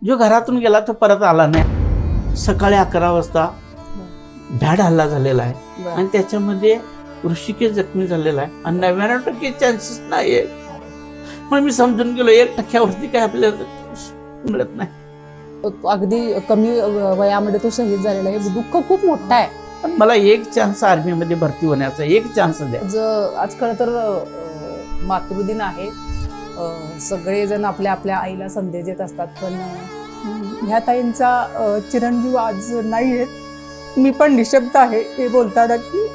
जो घरातून गेला तो परत आला नाही. सकाळी 11 वाजता भ्याड हल्ला झालेला आहे आणि त्याच्यामध्ये ऋषिकेश जखमी झालेला आहे आणि 99% चान्सेस नाही आहे. मग मी समजून गेलो 1% काय आपल्याला मिळत नाही. अगदी कमी वयामध्ये तो शहीद झालेला आहे. दुःख खूप मोठं आहे. पण मला एक चान्स आर्मीमध्ये भरती होण्याचा एक चान्स द्या. आज खरं तर मातृदिन आहे. सगळेजण आपल्या आपल्या आईला संदेश देत असतात, पण ह्या ताईंचा चिरंजीव आज नाही आहेत. मी पण निशब्द आहे हे बोलताना की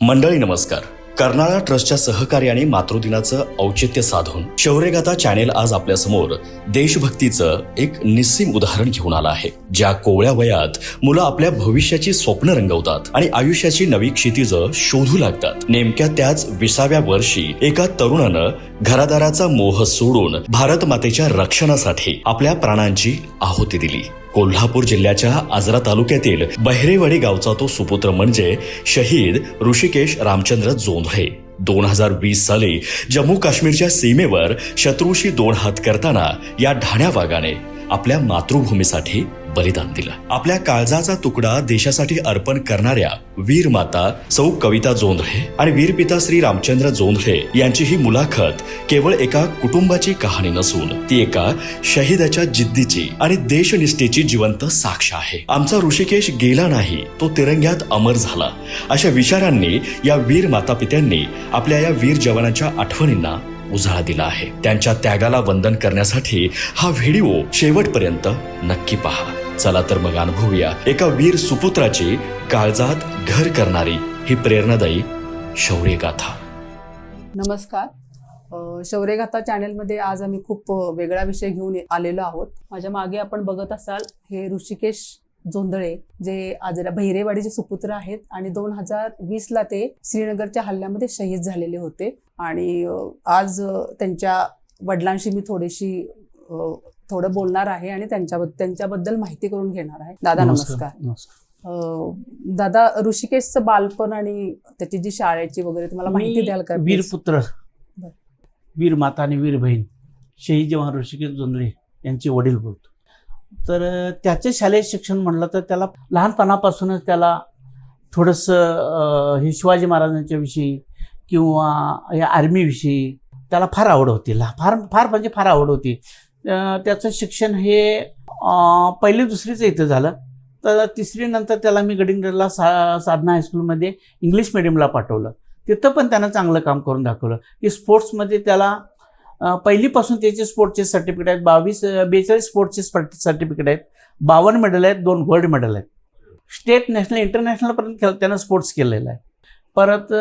मंडळी नमस्कार. कर्नाळा ट्रस्टच्या सहकार्याने मातृदिनाचं औचित्य साधून शौर्यगाथा चॅनेल आज आपल्या समोर देशभक्तीचं एक निस्सीम उदाहरण घेऊन आलं आहे. ज्या कोवळ्या वयात मुलं आपल्या भविष्याची स्वप्न रंगवतात आणि आयुष्याची नवी क्षितिज शोधू लागतात, नेमक्या त्याच 20व्या वर्षी एका तरुणानं घरादाराचा मोह सोडून भारत मातेच्या रक्षणासाठी आपल्या प्राणांची आहुती दिली. कोल्हापूर जिल्ह्याच्या आजरा तालुक्यातील बहिरेवाडी गावचा तो सुपुत्र म्हणजे शहीद ऋषिकेश रामचंद्र जोंधळे. 2020 साली जम्मू काश्मीरच्या सीमेवर शत्रूशी 2 हात करताना या ढाण्या वाघाने आपल्या मातृभूमीसाठी बलिदान दिलं. आपल्या काळजाचा तुकडा देशासाठी अर्पण करणाऱ्या वीर माता सौ कविता जोंधळे आणि वीर पिता श्री रामचंद्र जोंधळे यांची ही मुलाखत केवळ एका कुटुंबाची कहाणी नसून ती एका शहीदाच्या जिद्दीची आणि देशनिष्ठेची जिवंत साक्ष आहे. आमचा ऋषिकेश गेला नाही, तो तिरंग्यात अमर झाला, अशा विचारांनी या वीर मातापित्यांनी आपल्या या वीर जवानांच्या आठवणींना उजाळा दिला आहे. त्यांच्या त्यागाला वंदन करण्यासाठी हा व्हिडिओ शेवटपर्यंत नक्की पहा. चला तर मग अनुभवूया एका वीर सुपुत्राची काळजात घर करणारी ही प्रेरणादायी शौर्यगाथा. नमस्कार. शौर्यगाथा चॅनेलमध्ये आज आम्ही खूप वेगळा विषय घेऊन आलेलो आहोत. माझ्या मागे आपण बघत असाल हे ऋषिकेश जोंधळे जे आजरा बहिरेवाडीचे सुपुत्र आहेत आणि 2020ला ते श्रीनगरच्या हल्ल्यामध्ये शहीद झालेले होते. आणि आज त्यांच्या वडिलांशी मी थोडं बोलणार आहे आणि त्यांच्याबद्दल माहिती करून घेणार आहे. दादा नमस्कार. दादा, ऋषिकेशचं बालपण आणि त्याची जी शाळेची वगैरे तुम्हाला माहिती द्याल का? वीर पुत्र, वीर माता आणि वीर बहीण शहीद जवान ऋषिकेश जोंधळे यांचे वडील बोलतो. तर त्याचे शालेय शिक्षण म्हणलं तर त्याला लहानपणापासूनच त्याला थोडंसं हे शिवाजी महाराजांच्या विषयी किंवा या आर्मीविषयी त्याला फार आवड होती. फार आवड होती. त्याचं शिक्षण हे 1ली 2रीचं इथं झालं. तर 3री नंतर त्याला मी गडिंग्लजला साधना हायस्कूलमध्ये इंग्लिश मिडियमला पाठवलं. तिथं पण त्यानं चांगलं काम करून दाखवलं की स्पोर्ट्समध्ये त्याला पहिलीपासून त्याचे स्पोर्टचे सर्टिफिकेट आहेत. 42 स्पोर्टचे सर्टिफिकेट आहेत. 52 मेडल आहेत. 2 गोल्ड मेडल आहेत. स्टेट नॅशनल इंटरनॅशनलपर्यंत त्यानं स्पोर्ट्स केलेला आहे. परत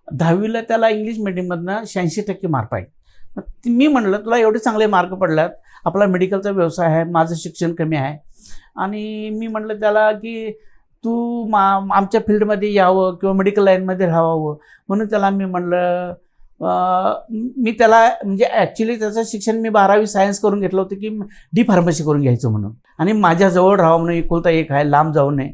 10वीला त्याला इंग्लिश मिडियममधनं 86% मार्क आहे. मी म्हणलं तुला एवढे चांगले मार्क पडल्यात, आपला मेडिकलचा व्यवसाय आहे, माझं शिक्षण कमी आहे, आणि मी म्हणलं त्याला की तू आमच्या फील्डमध्ये यावं किंवा मेडिकल लाईनमध्ये राहावं. म्हणून त्याला मी म्हणलं मी त्याला म्हणजे ॲक्च्युली त्याचं शिक्षण मी 12वी सायन्स करून घेतलं होतं की डी फार्मसी करून घ्यायचं म्हणून, आणि माझ्याजवळ राहावं म्हणून, एकुलता एक आहे, लांब जाऊ नये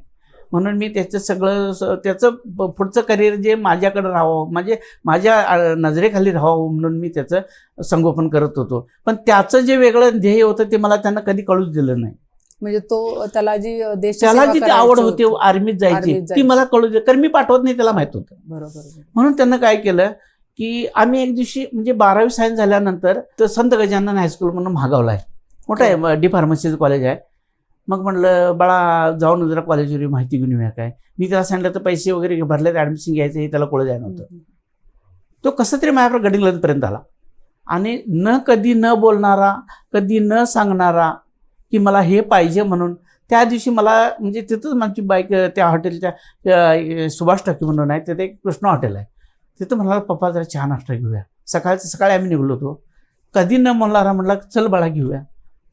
म्हणून मी त्याचं पुढचं करिअर जे माझ्याकडे राहावं, म्हणजे माझ्या नजरेखाली राहावं म्हणून मी त्याचं संगोपन करत होतो. पण त्याचं जे वेगळं ध्येय होतं ते मला त्यांना कधी कळूच दिलं नाही. म्हणजे त्याला जी आवड होती आर्मीत जायची ती मला कळू दे, कारण मी पाठवत नाही त्याला माहित होतं. बरोबर. म्हणून त्यांना काय केलं की आम्ही एक दिवशी म्हणजे 12वी सायन्स झाल्यानंतर तर संत गजानन हायस्कूल म्हणून महागावला आहे, मोठं आहे, डी फार्मसीचं कॉलेज आहे. मग म्हटलं बाळा जाऊन जरा कॉलेजवर माहिती घेऊन येऊया काय. मी त्याला सांगितलं तर पैसे वगैरे भरले, ॲडमिशन घ्यायचं हे त्याला कळू जायला नव्हतं. तो कसं तरी माझ्याकडे गडिंग्लजपर्यंत आला आणि कधी न बोलणारा, कधी न सांगणारा की मला हे पाहिजे म्हणून. त्या दिवशी मला म्हणजे तिथंच माझी बाईक त्या हॉटेलच्या सुभाष टाकी म्हणून आहे, तिथे एक कृष्ण हॉटेल आहे, तिथं म्हणाला पप्पा जरा चहा नाश्ता घेऊया. सकाळी आम्ही निघलो होतो. कधी न म्हणणारा म्हटला चल बाळा घेऊया.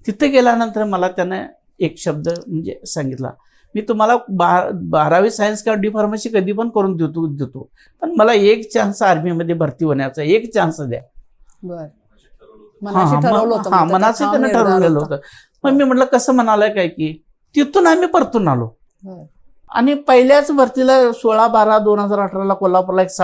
तिथं गेल्यानंतर मला त्यानं एक शब्द म्हणजे सांगितला, मी तुम्हाला 12वी सायन्स किंवा डी फार्मसी कधी पण करून देतो, पण मला एक चान्स आर्मीमध्ये भरती होण्याचा एक चान्स द्या. बरं. मनाचं त्यानं ठरवलेलं होतं. मग मी म्हटलं कसं म्हणालाय काय की तिथून आम्ही परतून आलो बरं. आणि पहिल्याच भरतीला 16/12/2018 कोल्हापूरला एक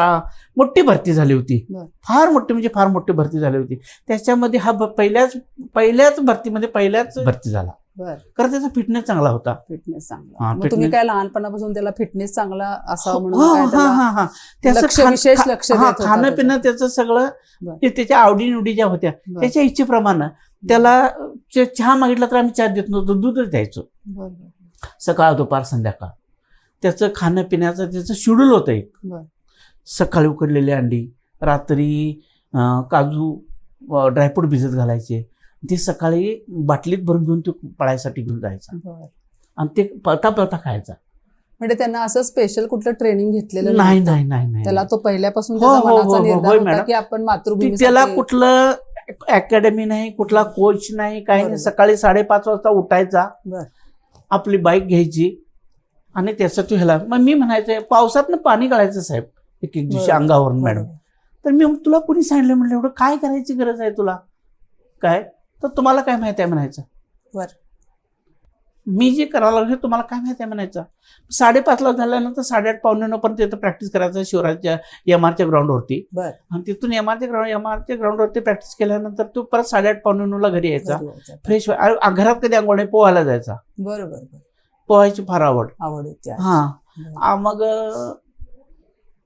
मोठी भरती झाली होती. बरं. फार मोठी म्हणजे फार मोठी भरती झाली होती. त्याच्यामध्ये हा पहिल्याच भरतीमध्ये पहिल्याच भरती झाला. बरं. कारण त्याचा फिटनेस चांगला होता. फिटनेस हा, चांगला. मग तुम्ही fitness- काय लहानपणापासून त्याला फिटनेस चांगला असावा म्हणून हो, काय हा त्याला हा हा त्याचं लक्ष विशेष लक्ष देत होता खाणं त्याचं? पिणं त्याचं सगळं बरं. ते त्याच्या आवडीनिवडी ज्या होत्या बरं. त्याच्या इच्छेप्रमाणे त्याला चहा मागितला तर आम्ही चहा देत नव्हतो, दूधच द्यायचो. बरं, बरं. सकाळ दुपार संध्याकाळ त्याचं खाणं पिण्याचं त्याचं शेड्यूल होतं एक. बरं. सकाळी उकडलेली अंडी, रात्री काजू ड्रायफ्रूट भिजत घालायचे, ते सकाळी बाटलीत भरून घेऊन तो पळायसाठी घेऊन जायचा बरं. आणि ते पळता पळता खायचा. म्हणजे त्यांना असं स्पेशल कुठलं ट्रेनिंग घेतलेलं नाही नव्हतं? नाही नाही नाही त्याला तो पहिल्यापासून हो, त्याचा हो, हो, मनाचा हो, निर्धार होय, होता मॅडम. की आपण मातृभूमी त्याला कुठलं अकॅडमी नाही, कुठला कोच नाही, काही नाही. बरोबर. सकाळी 5:30 वाजता उठायचा, बरं. आपली बाईक घ्यायची आणि त्याचा तो ह्याला. मग मी म्हणायचं पावसातनं पाणी काढायचं साहेब एक एक दिवशी बरोबर. अंगावरून मॅडम. तर मी तुला कुणी सांगितलं म्हटलं एवढं काय करायची गरज आहे तुला काय, तर तुम्हाला काय माहिती आहे म्हणायचं. बरं. मी जे करायला लागलो तुम्हाला काय माहिती आहे म्हणायचं. 5:30ला झाल्यानंतर 8:30-8:45 पर्यंत तिथं प्रॅक्टिस करायचं शिवराजच्या MRच्या ग्राउंडवरती. बरं. आणि तिथून MRच्या ग्राउंडवरती प्रॅक्टिस केल्यानंतर तू परत 8:30-8:45ला घरी यायचा, घरी यायचं. फ्रेश. घरात कधी अंघोळ नाही, पोहायला जायचा. बरं बरं बरं. पोहायची फार आवड. आवड होती. हा बरं. मग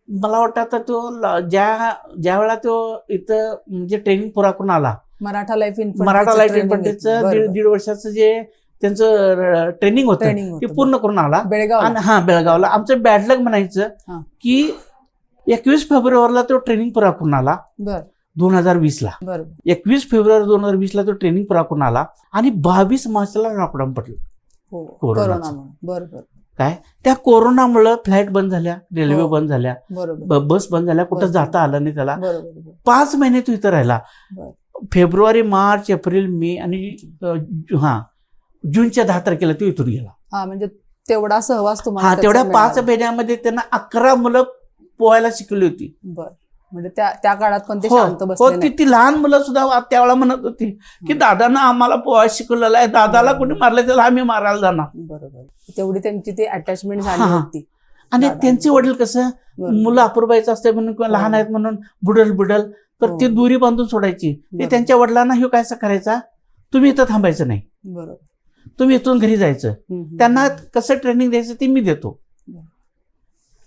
मला वाटतं आता तो ज्या वेळा तो इथं म्हणजे ट्रेनिंग पुरा करून आला, मराठा लाईफ मराठा लाईट इन्फंट्रीचं 1.5 वर्षाचं जे त्यांचं ट्रेनिंग होतं ट्रेनिंग ते पूर्ण करून आला. बेळगाव. आणि बेळगावला आमचं बॅडलक म्हणायचं हा. की 21 फेब्रुवारीला तो ट्रेनिंग पुरा करून आला बरं 2020ला. बरं. 21 फेब्रुवारी 2020ला तो ट्रेनिंग पुरा करून आला आणि 22 मार्चला लॉकडाऊन पडलं. हो कोरोनाचं. कोरोनामुळे. बरं बरं काय त्या कोरोनामुळं फ्लाईट बंद झाल्या, रेल्वे हो. बंद झाल्या, बरोबर. बस बंद झाल्या, कुठं बरोबर. जाता आलं नाही त्याला. बरोबर. 5 महिने तो इथं राहिला. बरं. फेब्रुवारी, मार्च, एप्रिल, मे आणि जूनच्या 10 तारखेला तो इथून गेला. हा म्हणजे तेवढा सहवास तुम्हाला त्याचा तेवढ्या 5 मिळाला. महिन्यामध्ये त्यांना 11 मुलं पोहायला शिकवली होती. बरं म्हणजे त्या काळात पण ते हो शांत हो, बसले नाही. ती लहान मुलं सुद्धा त्यावेळेला म्हणत होती की दादानं आम्हाला पोहायला शिकवलेलं आहे, दादाला कोणी मारलं त्याला आम्ही मारायला जाणार. बरोबर. तेवढी त्यांची ती अटॅचमेंट झाली हा, हा. होती. आणि दादा. त्यांचे वडील कसं बरोबर. मुलं अपूर्वायचं असते म्हणून किंवा लहान आहेत म्हणून बुडल तर हो. ती दुरी बांधून सोडायची. ते बरोबर. त्यांच्या वडिलांना हे काय करायचा, तुम्ही इथं थांबायचं नाही, बरोबर. तुम्ही इथून घरी जायचं. हम्म. त्यांना कसं ट्रेनिंग द्यायचं ते मी देतो. बरं.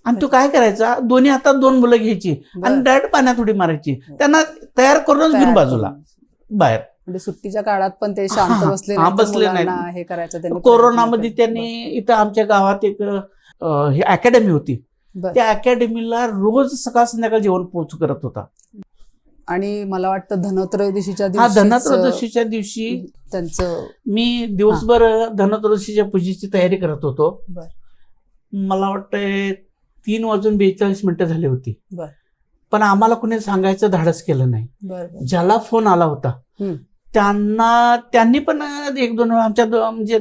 आणि तो काय करायचा, दोन्ही हातात 2 मुलं घ्यायची आणि बरं. डायरेक्ट पाण्यात उडी मारायची, हो. त्यांना तयार करूनच तयार घेऊन बाजूला करून. बाहेर. म्हणजे सुट्टीच्या काळात पण ते शांत हा, बसले हा, नाही तर बसले नाहीत. मुलांना हे करायचं त्यांनी कोरोनामध्ये प्रयत्न त्यांनी इथं आमच्या गावात एक हे अकॅडमी होती. बरं. त्या अकॅडमीला रोज सकाळ संध्याकाळ जेवण पोहोच करत होता. आणि मला वाटतं धनत्रयोदशीच्या हा दिवशी धनत्रयोदशीच्या दिवशी त्यांचं मी दिवसभर धनत्रयोदशीच्या पूजेची तयारी करत होतो. बरं. मला वाटतं 3:42 झाली होती. बरं. पण आम्हाला कोणी सांगायचं धाडस केलं नाही. बरं. ज्याला फोन आला होता हम्म. त्यांनी पण 1-2 वेळा आमच्या म्हणजे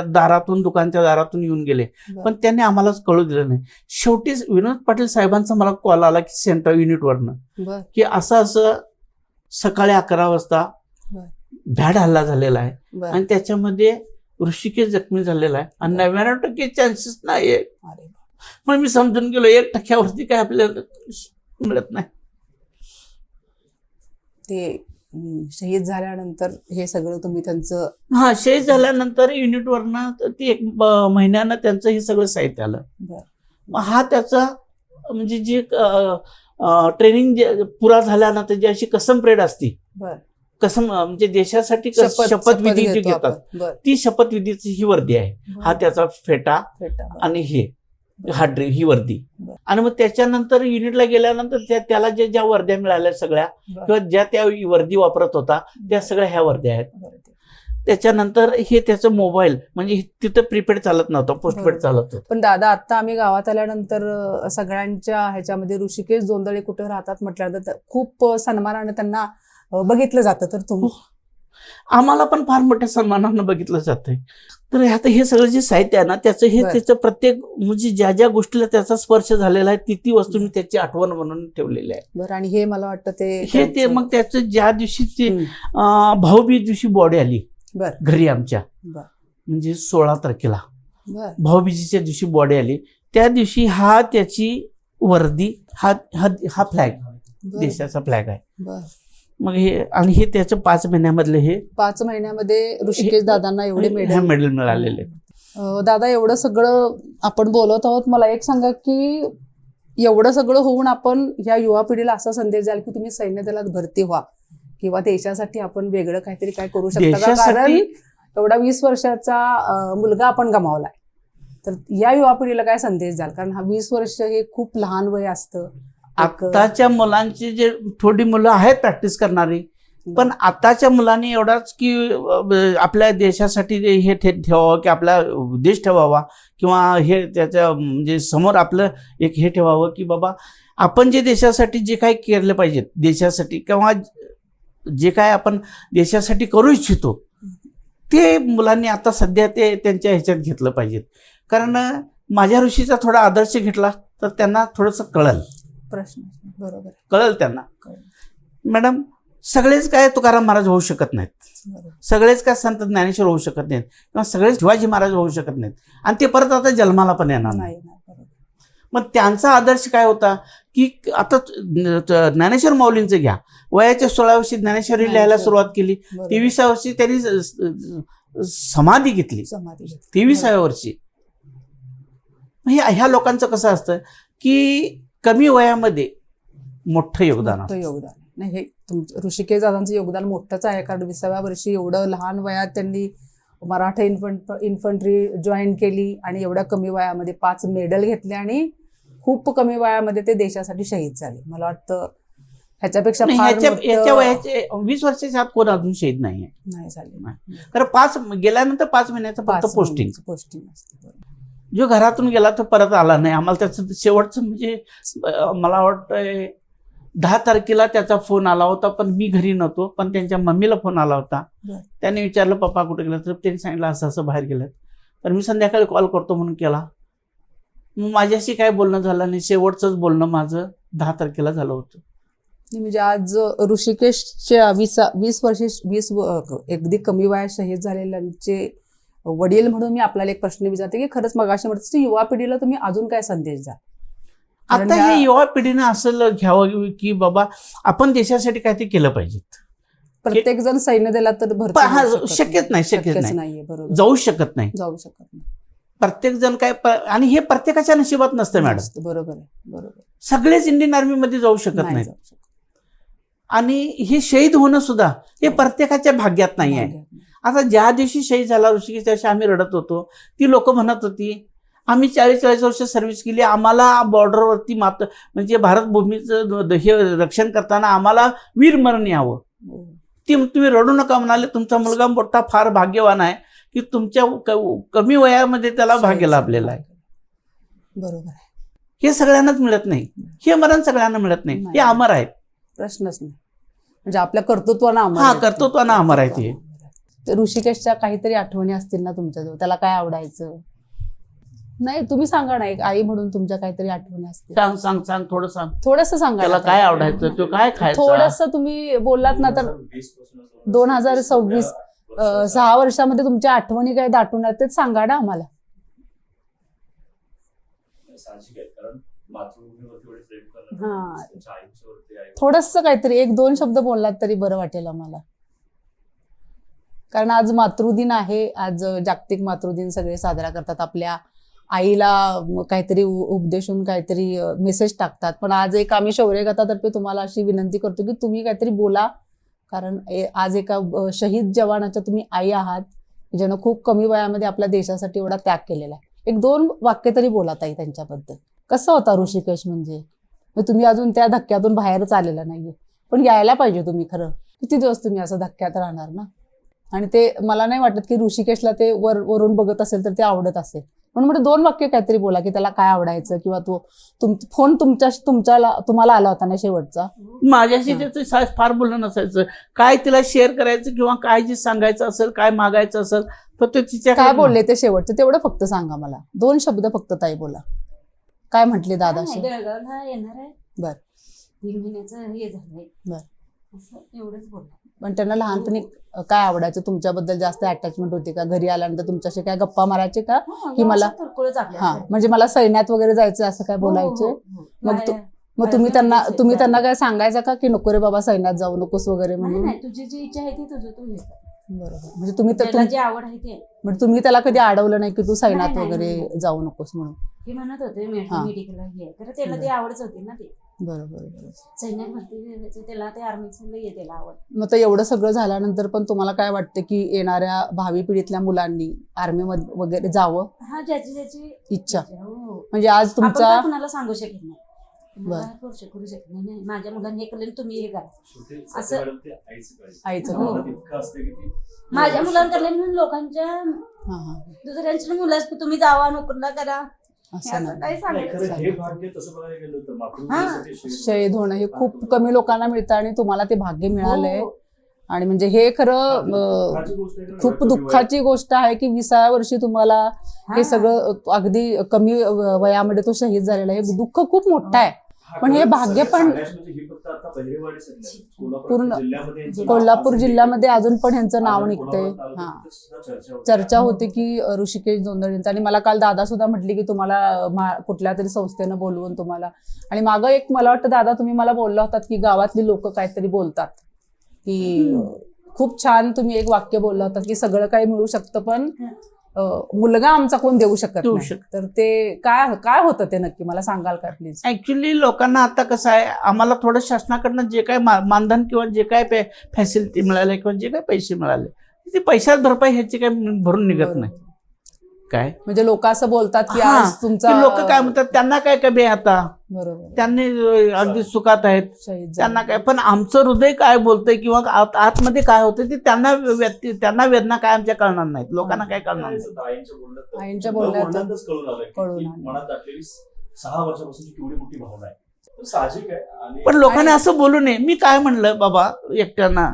दारातून दुकानच्या दारातून येऊन गेले, बरं. पण त्यांनी आम्हालाच कळू दिलं नाही. शेवटी विनोद पाटील साहेबांचा मला कॉल आला की सेंट्रल युनिटवरनं बरं. की असं सकाळी 11 वाजता बरं. भ्याड हल्ला झालेला आहे बरं. आणि त्याच्यामध्ये ऋषिकेश जखमी झालेला आहे आणि 99% चान्सेस नाही. अरे बाप. मग मी समजून गेलो 1% काय आपल्याला मिळत नाही. ते शहीद झाल्यानंतर हे सगळं तुम्ही त्यांचं शहीद झाल्यानंतर युनिटवरनं ती 1 महिन्यानं त्यांचं हे सगळं साहित्य आलं. बरं. मग हा त्याचा म्हणजे जी ट्रेनिंग पुरा झाल्यानंतर जी अशी कसम परेड असती, बरं. कसम म्हणजे देशासाठी शपथविधी जी घेतो घेतात आपण. बरं. ती शपथविधीची ही वर्दी आहे. हा त्याचा फेटा फेटा. बरं. आणि हे हा ही वर्दी. बरं. आणि मग त्याच्यानंतर युनिटला गेल्यानंतर त्याला ज्या वर्द्या मिळाल्या सगळ्या बरं. किंवा ज्या त्या वर्दी वापरत होता त्या सगळ्या ह्या वर्द्या आहेत. बरं. त्याच्यानंतर हे त्याचं मोबाईल म्हणजे तिथं प्रीपेड चालत नव्हतं, पोस्टपेड बरोबर. चालत होतं. पण दादा आता आम्ही गावात आल्यानंतर सगळ्यांच्या ह्याच्यामध्ये ऋषिकेश जोंधळे कुठे राहतात म्हटल्यानंतर खूप सन्मानाने त्यांना बघितलं जातं. तर तुम्ही आम्हाला पण फार मोठ्या सन्मानानं बघितलं जातंय. तर आता हे सगळं जे साहित्य आहे ना त्याचं हे बरं. त्याचं प्रत्येक म्हणजे ज्या गोष्टीला त्याचा स्पर्श झालेला आहे ती वस्तू मी त्याची आठवण म्हणून ठेवलेली आहे. बरं. आणि हे मला वाटतं हे ते मग त्याचं ज्या दिवशी ते भाऊबीज दिवशी बॉडी आली बर घरी आमच्या, बर म्हणजे 16 तारखेला बर भाऊबीजेच्या दिवशी बॉडी आली. त्या दिवशी हा त्याची वर्दी, हा हा हा फ्लॅग, बर देशाचा फ्लॅग आहे. बर. मग हे आणि हे त्याच्या 5 महिन्यामधले हे 5 महिन्यामध्ये ऋषिकेश दादांना एवढे मेडल मेडल मिळालेले. दादा, एवढं सगळं आपण बोलत आहोत, मला एक सांगा की एवढं सगळं होऊन आपण ह्या युवा पिढीला असा संदेश द्याल की तुम्ही सैन्य दलात भरती व्हा किंवा देशासाठी आपण वेगळं काहीतरी काय करू शकता का? देशासाठी- कारण एवढा 20 वर्षाचा मुलगा आपण गमावलाय, तर या युवा पिढीला काय संदेश द्याल? कारण हा 20 वर्ष हे खूप लहान वय असतं. आताच्या मुलांची जे थोडी मुलं आहेत प्रॅक्टिस करणारी, पण आताच्या मुलांनी एवढाच की आपल्या देशासाठी हे ठेवावं की आपला देश ठेवावा, किंवा हे त्याच्या म्हणजे समोर आपलं एक हे ठेवावं की बाबा आपण जे देशासाठी जे काही केलं पाहिजे देशासाठी, किंवा जे काय आपण देशासाठी करू इच्छितो ते मुलांनी आता सध्या ते त्यांच्या ह्याच्यात घेतलं पाहिजे. कारण माझ्या ऋषीचा थोडा आदर्श घेतला तर त्यांना थोडंसं कळल, प्रश्न बरोबर कळल त्यांना. कळलं. मॅडम, सगळेच काय तुकाराम महाराज होऊ शकत नाहीत, बरोबर. सगळेच काय संत ज्ञानेश्वर होऊ शकत नाहीत, किंवा सगळेच शिवाजी महाराज होऊ शकत नाहीत, आणि ते परत आता जन्माला पण येणार नाही. नाही बरोबर. मग त्यांचा आदर्श काय होता की आता ज्ञानेश्वर माऊलींचं घ्या, वयाच्या 16 वर्षी ज्ञानेश्वरी लिहायला सुरुवात केली, बरोबर. 23व्या वर्षी त्यांनी समाधी घेतली, समाधी घेतली. 23व्या वर्षी. ह्या लोकांचं कसं असतं की कमी वयामध्ये मोठं योगदान मोठं असतं. योगदान नाही, हे ऋषिकेश दादांचं योगदान मोठंच आहे. कारण 20व्या वर्षी एवढं लहान वयात त्यांनी मराठा इन्फंट्री जॉईन केली आणि एवढ्या कमी वयामध्ये 5 मेडल घेतले आणि खूप कमी वयामध्ये ते देशासाठी शहीद झाले. मला वाटतं ह्याच्यापेक्षा नाही, फार याच्या मोठं वयाचे 20 वर्षाच्या आत कोण अजून शहीद नाहीये. नाही झाले. कारण 5 गेल्यानंतर 5 महिन्याचं फक्त पोस्टिंग. पोस्टिंग असते. बरोबर. जो घरातून गेला तो परत आला नाही. आम्हाला त्याचं शेवटचं म्हणजे मला वाटतंय 10 तारखेला त्याचा फोन आला होता, पण मी घरी नव्हतो, पण त्यांच्या मम्मीला फोन आला होता. बरं. त्याने विचारलं पप्पा कुठे गेलं, तर त्यांनी सांगितलं असं असं बाहेर गेलं. तर मी संध्याकाळी कॉल करतो म्हणून केला. मग माझ्याशी काय बोलणं झालं नाही, शेवटचंच बोलणं माझं 10 तारखेला झालं होतं. म्हणजे आज ऋषिकेशच्या 20 वर्षे अगदी कमी वयात शहीद झालेल्यांचे वडील म्हणून मी आपल्याला एक प्रश्न विचारते की खरंच मगाशी म्हणते युवा पिढीला तुम्ही अजून काय संदेश द्या? आता हे युवा पिढीनं असं घ्यावं की बाबा आपण देशासाठी काहीतरी केलं पाहिजे. प्रत्येक जण सैन्य दलात तर भरती शक्यच नाही, शक्यच नाहीये. बरोबर. जाऊ शकत नाही. प्रत्येक जण काय आणि हे प्रत्येकाच्या नशिबात नसतं मॅडम. बरोबर आहे. बरोबर. सगळेच इंडियन आर्मी मध्ये जाऊ शकत नाही. आणि हे शहीद होणं सुद्धा हे प्रत्येकाच्या भाग्यात नाही आहे. आता ज्या दिवशी शहीद झाला ऋषिकेश, त्या दिवशी आम्ही रडत होतो. ती लोक म्हणत होती आम्ही 40 वर्ष सर्व्हिस केली, आम्हाला बॉर्डरवरती म्हणजे भारत भूमीचं हे रक्षण करताना आम्हाला वीरमरण यावं. तुम्ही रडू नका म्हणाले. तुमचा मुलगा मोठा फार भाग्यवान आहे की तुमच्या कमी वयामध्ये त्याला भाग्य लाभलेला आहे. बरोबर आहे. हे सगळ्यांनाच मिळत नाही. हे मरण सगळ्यांना मिळत नाही. हे अमर आहे. प्रश्नच नाही. म्हणजे आपल्या कर्तृत्वानं अमर. हा, कर्तृत्वानं अमर आहे ते. ऋषिकेशच्या काहीतरी आठवणी असतील ना तुमच्याजवळ? त्याला काय आवडायचं? नाही, तुम्ही सांगा ना, एक आई म्हणून तुमच्या काहीतरी आठवणी असतील. सांग सांग सांग थोडं सांग. थोडंसं सांगा. त्याला काय आवडायचं, तो काय खायचा? थोडंसं तुम्ही बोललात ना तर 2026 6 वर्षामध्ये तुमच्या आठवणी काय दाटून आहेत ते सांगा ना आम्हाला. हा, थोडंसं काहीतरी 1-2 शब्द बोललात तरी बरं वाटेल आम्हाला. कारण आज मातृदिन आहे. आज जागतिक मातृदिन सगळे साजरा करतात. आपल्या आईला काहीतरी उपदेशून काहीतरी मेसेज टाकतात. पण आज एक आम्ही शौर्यगाथातर्फे तुम्हाला अशी विनंती करतो की तुम्ही काहीतरी बोला. कारण आज एका शहीद जवानाच्या तुम्ही आई आहात, ज्यानं खूप कमी वयामध्ये आपल्या देशासाठी एवढा त्याग केलेला आहे. 1-2 वाक्य तरी बोला ताई त्यांच्याबद्दल. कसा होता ऋषिकेश? म्हणजे तुम्ही अजून त्या धक्क्यातून बाहेरच आलेला नाहीये, पण यायला पाहिजे तुम्ही. खरं किती दिवस तुम्ही असं धक्क्यात राहणार ना? आणि ते मला नाही वाटत की ऋषिकेशला ते वरून बघत असेल तर ते आवडत असेल. म्हणून म्हणजे 2 वाक्य काहीतरी बोला की त्याला काय आवडायचं, किंवा फोन तुम्हाला आला होता ना शेवटचा? माझ्याशी त्याचं फार बोलणं नसायचं. काय तिला शेअर करायचं किंवा काय जे सांगायचं असेल, काय मागायचं असेल, फक्त तिच्या काय बोलले ते शेवटचं तेवढं फक्त सांगा मला. 2 शब्द फक्त ताई बोला. काय म्हटले दादाशी? बेळगावला येणार आहे. बर. 3 महिन्याचं हे झालंय. बर. असं एवढंच बोलला. पण त्यांना लहानपणी काय आवडायचं, तुमच्याबद्दल जास्त अटॅचमेंट होती का? घरी आल्यानंतर तुमच्याशी काय गप्पा मारायचे का? की मला हा म्हणजे मला सैन्यात वगैरे जायचं असं काय बोलायचे? मग तुम्ही त्यांना काय सांगायचं का की नको रे बाबा सैन्यात जाऊ नकोस वगैरे म्हणून? तुझी जी इच्छा आहे ती तुझं तू हे कर. बरोबर. म्हणजे तुम्ही त्याला जी आवड आहे ते. म्हणजे तुम्ही त्याला कधी अडवलं नाही की तू सैन्यात नाही, वगैरे नाही. जाऊ नकोस म्हणून? हे म्हणत होते हा. मेडिकलला हे तर त्याला ते आवडच होती ना ते. बरोबर. सैन्यात भरती व्हायचं त्याला ते आर्मीचं त्याला आवड. मग तर एवढं सगळं झाल्यानंतर पण तुम्हाला काय वाटतं की येणाऱ्या भावी पिढीतल्या मुलांनी आर्मी मध्ये वगैरे जावं? हा ज्याची इच्छा. हो. म्हणजे आज आपण तुमचा काय कुणाला सांगू शकत नाही. बरं. करू शकत नाही. माझ्या मुलांनी हे केलं तुम्ही हे करा असं. आईचं हो. हो. माझ्या मुलांकडे लोकांच्या हा हा दुसऱ्यांच्या मुला तुम्ही जावा नोकरीला करा असं असं नाही. काही सांगायचं. हे भाग्य तसं बघायला गेलं तर मातृभूमीसाठी शहीद होणं हे खूप कमी लोकांना मिळतं आणि तुम्हाला ते भाग्य मिळालंय. हो. आणि म्हणजे हे खरं दुःखाची गोष्ट आहे. खूप दुःखाची गोष्ट आहे की 20व्या वर्षी तुम्हाला हा. हे सगळं अगदी कमी वयामध्ये तो शहीद झालेला आहे. हे दुःख खूप मोठं आहे. पण हे भाग्य पण म्हणजे ही फक्त आता बहिरेवाडीच नाही. पूर्ण जिल्ह्यामध्ये यांचं कोल्हापूर नाव जिल्ह्यामध्ये अजून पण ह्यांचं नाव अजून निघतंय. कोल्हापूर हा तालुक्यात सुद्धा चर्चा होते. चर्चा होती की ऋषिकेश जोंधळेंचं. आणि मला काल दादा सुद्धा म्हटली की तुम्हाला कुठल्या तरी संस्थेनं बोलवून तुम्हाला. आणि मागं एक मला वाटतं दादा तुम्ही मला बोलला होतात की गावातली लोक काहीतरी बोलतात की खूप छान तुम्ही एक वाक्य बोलला होता की सगळं काही मिळू शकतं पण मुलगा आमचा कोण देऊ शकत देऊ नाही. शकत. तर ते काय होतं ते नक्की मला सांगाल का प्लीज? ऍक्च्युली लोकांना आता कसं आहे, आम्हाला थोडं शासनाकडनं जे काय मानधन किंवा जे काय फॅसिलिटी मिळाले किंवा जे काय पैसे मिळाले ते पैशात भरपाई ह्याची काही भरून निघत नाही. काय म्हणजे लोक असं बोलतात की हा, आज तुमचा लोक काय म्हणतात त्यांना काय कमी आहे आता, बरोबर त्यांनी अगदी सुखात आहेत, शहीद त्यांना झाले. काय. पण आमचं हृदय काय बोलतंय किंवा आतमध्ये काय होतं ते त्यांना वेदना काय आमच्या कळणार नाहीत, लोकांना काय कळणार नाही. आईंच्या बोलण्यात कळून आलं कळून की आलं. मनात दाटलेली 6 वर्षापासूनची केवढी मोठी भावना आहे. तर साहजिक आहे. आणि पण लोकांनी असं बोलू नये. मी काय म्हणलं बाबा एकट्यानं,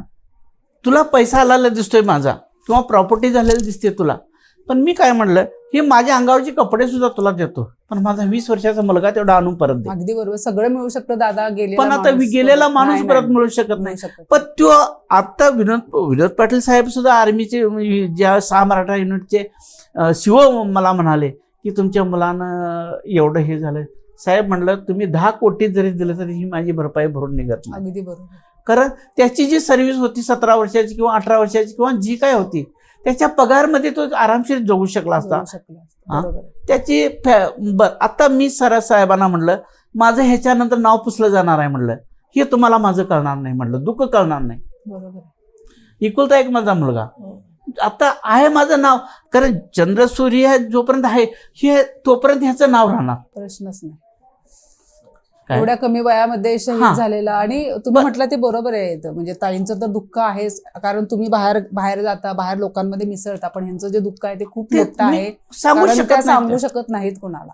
तुला पैसा आलेला दिसतोय माझा किंवा प्रॉपर्टी झालेली दिसते तुला, पण मी काय म्हणलं हे माझ्या अंगावरचे कपडे सुद्धा तुला देतो, पण माझा 20 वर्षाचा मुलगा तेवढा आणून परत दे. अगदी बरोबर. सगळं मिळू शकतं दादा, पण आता गेलेला माणूस परत मिळू शकत नाही. पण तो आता विनोद पाटील साहेब सुद्धा आर्मीचे ज्या 6 मराठा युनिटचे शिव मला म्हणाले की तुमच्या मुलानं एवढं हे झालं. साहेब म्हणलं तुम्ही 10 कोटी जरी दिलं तरी ही माझी भरपाई भरून निघत नाही. अगदी बरोबर. कारण त्याची जी सर्व्हिस होती 17 वर्षाची किंवा 18 वर्षाची किंवा जी काय होती त्याच्या पगारमध्ये तो आरामशीर जगू शकला असता. हा? बरोबर. त्याची आता मी सरास साहेबांना म्हणलं माझं ह्याच्यानंतर नाव पुसलं जाणार आहे म्हणलं, हे तुम्हाला माझं कळणार नाही म्हणलं, दुःख कळणार नाही. बरोबर. इकुलता एक माझा मुलगा आता आहे माझं नाव, कारण चंद्रसूर्य जोपर्यंत आहे हे तोपर्यंत ह्याचं नाव राहणार. प्रश्नच नाही. काय? एवढ्या कमी वयामध्ये शहीद हा. झालेला. आणि तुम्ही म्हटलं ते बरोबर आहे. म्हणजे ताईंचं तर दुःख आहेच, कारण तुम्ही बाहेर जाता, बाहेर लोकांमध्ये मिसळता, पण ह्यांचं जे दुःख आहे ते खूप ते मोठं आहे. सांगू कारण त्या शकत सांगू नाही. शकत नाहीत कोणाला.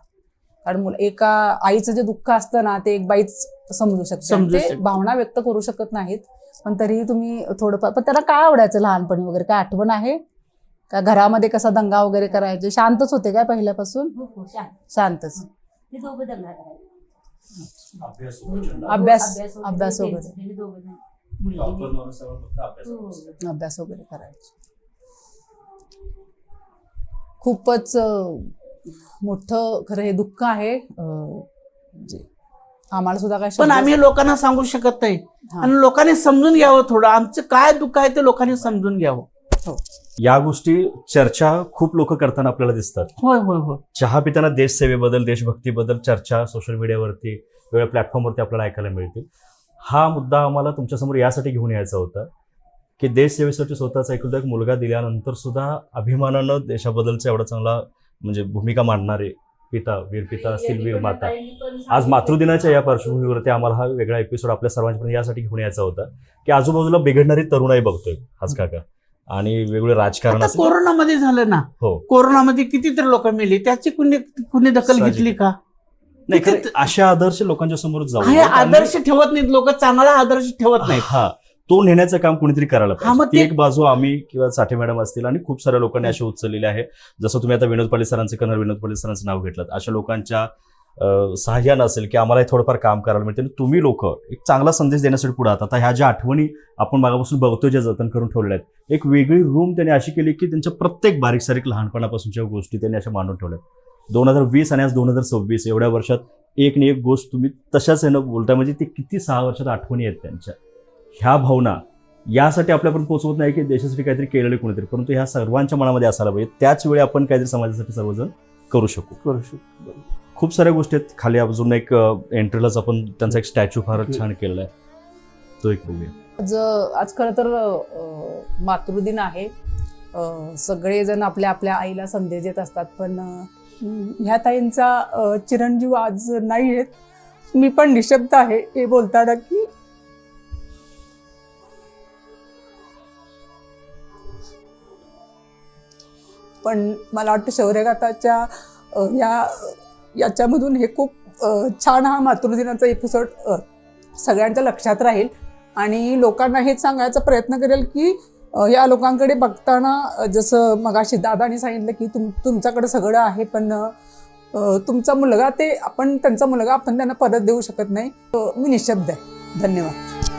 कारण एका आईचं जे दुःख असतं ना ते एक बाईच समजू समजू शकते. शकते. भावना व्यक्त करू शकत नाहीत. पण तरीही तुम्ही थोडंफार. पण त्याला काय आवडायचं लहानपणी वगैरे, काय आठवण आहे का? घरामध्ये कसा दंगा वगैरे करायचे? शांतच होते काय पहिल्यापासून? हो, शांत. शांतच. ते दोघं दंगा करायचे. अभ्यास प्रचंड. अभ्यास वगैरे. त्यांनी दोघं जण. डॉक्टर मुलगी. माणूस आहे, फक्त अभ्यास अभ्यास वगैरे करायचे. खूपच मोठं खरं हे दुःख आहे. म्हणजे आम्हाला सुद्धा काय पण शब्द- आम्ही लोकांना सांगू शकत नाही. हा. आणि लोकांनी समजून घ्यावं, थोडं आमचं काय दुःख आहे ते लोकांनी समजून घ्यावं. या गोष्टी चर्चा खूप लोक करताना आपल्याला दिसतात. होय होय होय. चहा पिताना देशसेवेबद्दल, देशभक्तीबद्दल चर्चा सोशल मीडियावरती, वेगवेगळ्या प्लॅटफॉर्मवरती आपल्याला ऐकायला मिळते. हा मुद्दा आम्हाला तुमच्यासमोर यासाठी घेऊन यायचा होता की देशसेवेसाठी स्वतःचा एकुलता एक मुलगा दिल्यानंतर सुद्धा अभिमानानं देशाबद्दलचा एवढा चांगला म्हणजे भूमिका मांडणारे पिता, वीर पिता असतील, वीर माता. आज मातृदिनाच्या या पार्श्वभूमीवरती आम्हाला हा वेगळा एपिसोड आपल्या सर्वांपर्यंत यासाठी घेऊन यायचा होता की आजूबाजूला बिघडणारी तरुणाई बघतोय हाच काका, आणि वेगवेगळे राजकारण आता असेल. कोरोनामध्ये झालं ना, हो कोरोनामध्ये कितीतरी लोक मेली, त्याची कुणी दखल साहजिक. घेतली का? नाही, किती- खरं अशा आदर्श लोकांच्या समोर जाऊ हे नयेत आणि- आदर्श ठेवत नाहीत लोक, चांगला आदर्श ठेवत नाहीत. हा, तो नेण्याचं काम कोणीतरी करायला हा, मग पाहिजे. ती ते- एक बाजू आम्ही किंवा साठे मॅडम असतील आणि खूप साऱ्या लोकांनी अशी उचललेली आहे. जसं तुम्ही आता विनोद पाटील सरांचं, कर्नल विनोद पाटील सरांचं नाव घेतलं, अशा लोकांच्या सहाय्य नसेल की आम्हाला थोडंफार काम करायला मिळते, तुम्ही लोक एक चांगला संदेश देण्यासाठी पुढे आहात. आता ह्या ज्या आठवणी आपण मागापासून बघतोय, ज्या जतन करून ठेवल्या आहेत, एक वेगळी रूम त्यांनी अशी केली की त्यांच्या प्रत्येक बारीक सारीक लहानपणापासूनच्या गोष्टी त्यांनी अशा मांडून ठेवल्यात. 2020 आणि आज 2026 एवढ्या वर्षात एक ना एक गोष्ट तुम्ही तशाच यानं बोलताय, म्हणजे ते किती 6 वर्षात आठवणी आहेत त्यांच्या. ह्या भावना यासाठी आपल्यापर्यंत पोहोचवत नाही की देशासाठी काहीतरी केलेलं कोणीतरी, परंतु ह्या सर्वांच्या मनामध्ये असायला पाहिजे. त्याच वेळी आपण काहीतरी समाजासाठी सर्वजण करू शकू. खूप साऱ्या गोष्टी आहेत. खाली अजून एक एंट्रीलाच आपण त्यांचा एक स्टॅच्यू फारच छान केलेला आहे, तो एक बघूया. आज खरं तर मातृदिन आहे. सगळेजण आपल्या आपल्या आईला संदेश देत असतात, पण ह्या ताईंचा चिरंजीव आज नाही आहेत. मी पण निशब्द आहे हे बोलताना की पण मला वाटतं शौर्यगाथाच्या याच्यामधून हे खूप छान हा मातृदिनाचा एपिसोड सगळ्यांच्या लक्षात राहील आणि लोकांना हेच सांगायचा प्रयत्न करेल की या लोकांकडे बघताना जसं मगाशी दादानी सांगितलं की तुमच्याकडे सगळं आहे, पण तुमचा मुलगा त्यांचा मुलगा आपण त्यांना परत देऊ शकत नाही. मी निशब्द आहे. धन्यवाद.